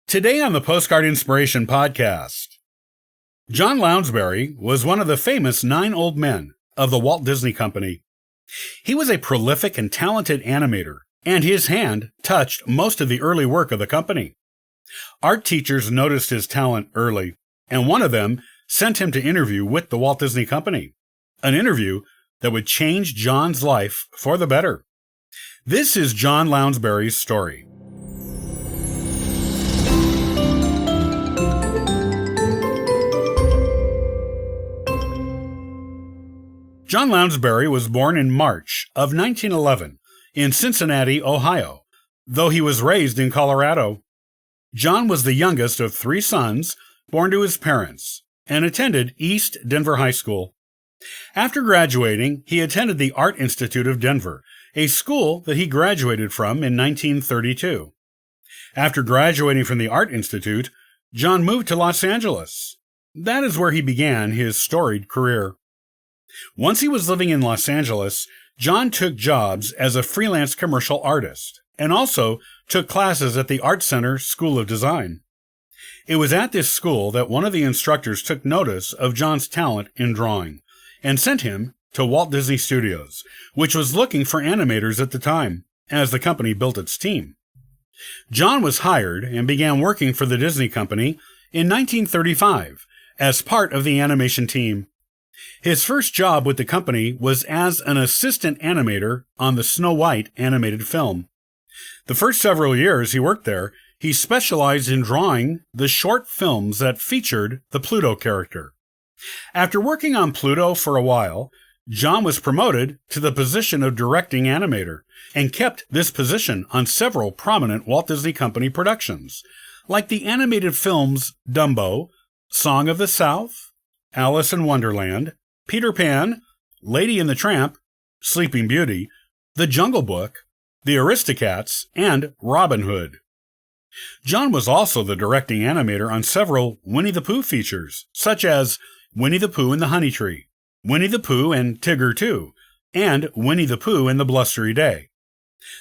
Today on the Postcard Inspiration Podcast, John Lounsbery was one of the famous 9 old men of the Walt Disney Company. He was a prolific and talented animator, and his hand touched most of the early work of the company. Art teachers noticed his talent early, and one of them sent him to interview with the Walt Disney Company, an interview that would change John's life for the better. This is John Lounsbery's story. John Lounsbery was born in March of 1911 in Cincinnati, Ohio, though he was raised in Colorado. John was the youngest of 3 sons born to his parents and attended East Denver High School. After graduating, he attended the Art Institute of Denver, a school that he graduated from in 1932. After graduating from the Art Institute, John moved to Los Angeles. That is where he began his storied career. Once he was living in Los Angeles, John took jobs as a freelance commercial artist and also took classes at the Art Center School of Design. It was at this school that one of the instructors took notice of John's talent in drawing and sent him to Walt Disney Studios, which was looking for animators at the time, as the company built its team. John was hired and began working for the Disney Company in 1935 as part of the animation team. His first job with the company was as an assistant animator on the Snow White animated film. The first several years he worked there, he specialized in drawing the short films that featured the Pluto character. After working on Pluto for a while, John was promoted to the position of directing animator and kept this position on several prominent Walt Disney Company productions, like the animated films Dumbo, Song of the South, Alice in Wonderland, Peter Pan, Lady and the Tramp, Sleeping Beauty, The Jungle Book, The Aristocats, and Robin Hood. John was also the directing animator on several Winnie the Pooh features, such as Winnie the Pooh and the Honey Tree, Winnie the Pooh and Tigger 2, and Winnie the Pooh and the Blustery Day.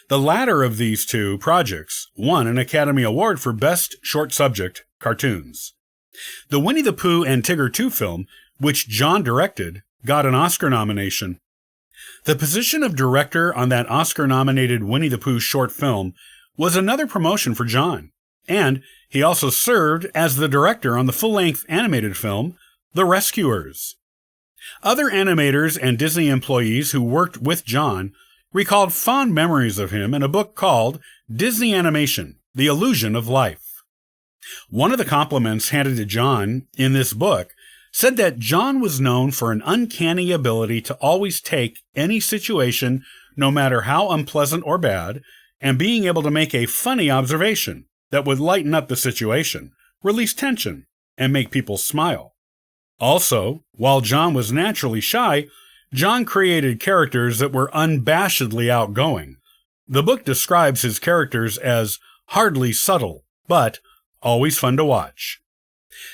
The latter of these 2 projects won an Academy Award for Best Short Subject Cartoons. The Winnie the Pooh and Tigger 2 film, which John directed, got an Oscar nomination. The position of director on that Oscar-nominated Winnie the Pooh short film was another promotion for John, and he also served as the director on the full-length animated film, The Rescuers. Other animators and Disney employees who worked with John recalled fond memories of him in a book called Disney Animation: The Illusion of Life. One of the compliments handed to John in this book said that John was known for an uncanny ability to always take any situation, no matter how unpleasant or bad, and being able to make a funny observation that would lighten up the situation, release tension, and make people smile. Also, while John was naturally shy, John created characters that were unabashedly outgoing. The book describes his characters as hardly subtle, but always fun to watch.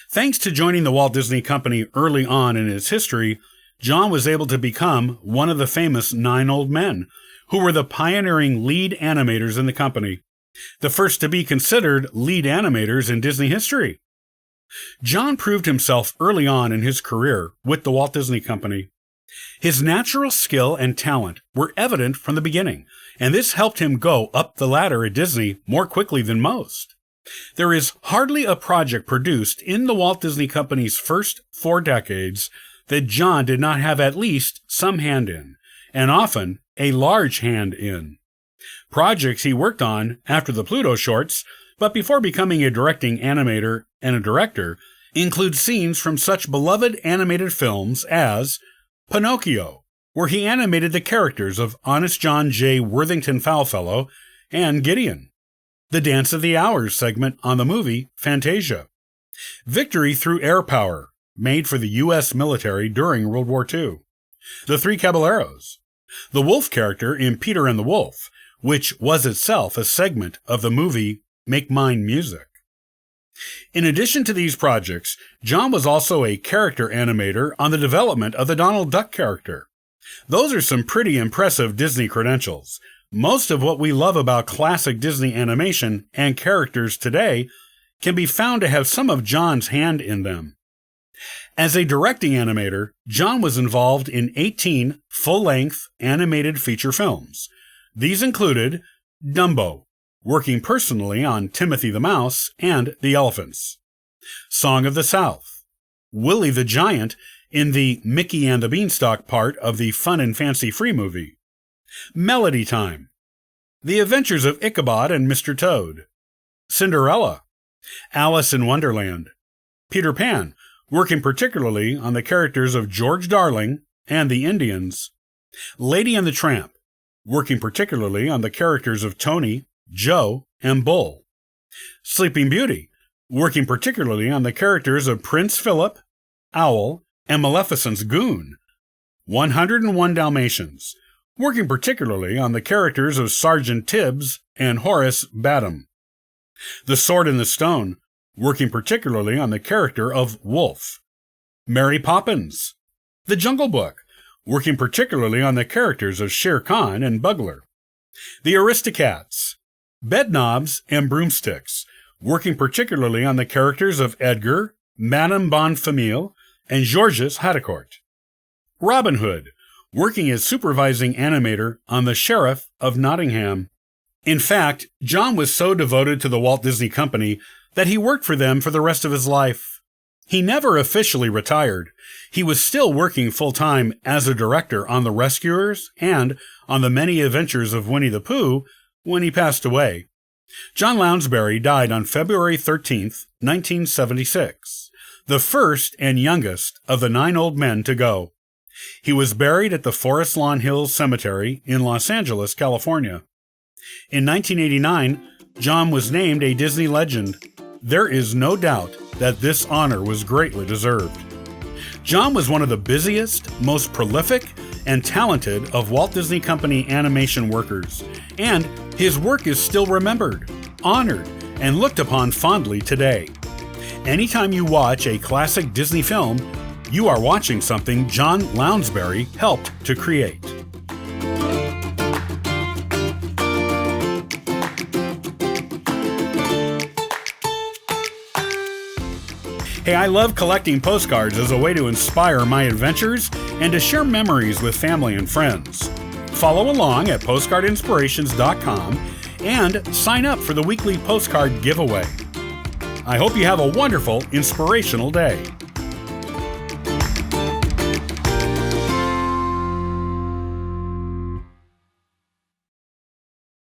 Thanks to joining the Walt Disney Company early on in its history, John was able to become one of the famous 9 old men, who were the pioneering lead animators in the company, the first to be considered lead animators in Disney history. John proved himself early on in his career with the Walt Disney Company. His natural skill and talent were evident from the beginning, and this helped him go up the ladder at Disney more quickly than most. There is hardly a project produced in the Walt Disney Company's first 4 decades that John did not have at least some hand in, and often a large hand in. Projects he worked on after the Pluto shorts, but before becoming a directing animator and a director, include scenes from such beloved animated films as Pinocchio, where he animated the characters of Honest John J. Worthington Foulfellow and Gideon, the Dance of the Hours segment on the movie Fantasia, Victory Through Air Power, made for the U.S. military during World War II, The Three Caballeros, the wolf character in Peter and the Wolf, which was itself a segment of the movie Make Mine Music. In addition to these projects, John was also a character animator on the development of the Donald Duck character. Those are some pretty impressive Disney credentials. Most of what we love about classic Disney animation and characters today can be found to have some of John's hand in them. As a directing animator, John was involved in 18 full-length animated feature films. These included Dumbo, working personally on Timothy the Mouse and the Elephants; Song of the South; Willie the Giant in the Mickey and the Beanstalk part of the Fun and Fancy Free movie; Melody Time; The Adventures of Ichabod and Mr. Toad; Cinderella; Alice in Wonderland; Peter Pan, working particularly on the characters of George Darling and the Indians; Lady and the Tramp, working particularly on the characters of Tony, Joe, and Bull; Sleeping Beauty, working particularly on the characters of Prince Philip, Owl, and Maleficent's Goon; 101 Dalmatians, working particularly on the characters of Sergeant Tibbs and Horace Badham; The Sword in the Stone, working particularly on the character of Wolf; Mary Poppins; The Jungle Book, working particularly on the characters of Shere Khan and Bugler; The Aristocats; Bedknobs and Broomsticks, working particularly on the characters of Edgar, Madame Bonfamille, and Georges Haraucourt; Robin Hood, working as supervising animator on The Sheriff of Nottingham. In fact, John was so devoted to the Walt Disney Company that he worked for them for the rest of his life. He never officially retired. He was still working full-time as a director on The Rescuers and on The Many Adventures of Winnie the Pooh when he passed away. John Lounsbery died on February 13, 1976, the first and youngest of the 9 old men to go. He was buried at the Forest Lawn Hills Cemetery in Los Angeles, California. In 1989, John was named a Disney legend. There is no doubt that this honor was greatly deserved. John was one of the busiest, most prolific, and talented of Walt Disney Company animation workers, and his work is still remembered, honored, and looked upon fondly today. Anytime you watch a classic Disney film, you are watching something John Lounsbery helped to create. Hey, I love collecting postcards as a way to inspire my adventures and to share memories with family and friends. Follow along at postcardinspirations.com and sign up for the weekly postcard giveaway. I hope you have a wonderful, inspirational day.